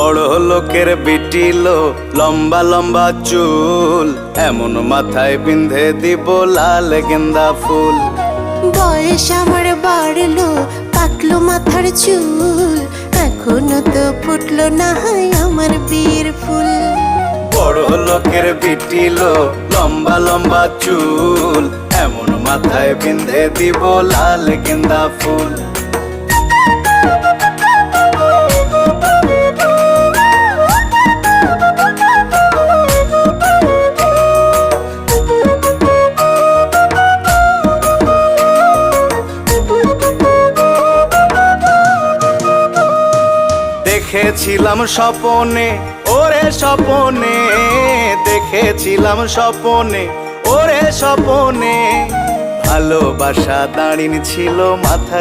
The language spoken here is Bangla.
বড় লোকের বিটিলো লম্বা লম্বা চুল, এমন মাথায় বিন্ধে দিব লাল গেন্দা ফুল। বয়স আমার বাড়লো, পাকলো মাথার চুল, এখনো তো ফুটলো না হয় আমার বিয়ের ফুল। বড় লোকের বিটিলো লম্বা লম্বা চুল, এমন মাথায় বিন্ধে দিব লাল গেন্দা ফুল। দেখেছিলাম স্বপনে ওরে স্বপনে, দেখেছিলাম স্বপনে ওরে স্বপনে, ভালোবাসা দাঁড়িয়ে ছিল মাথা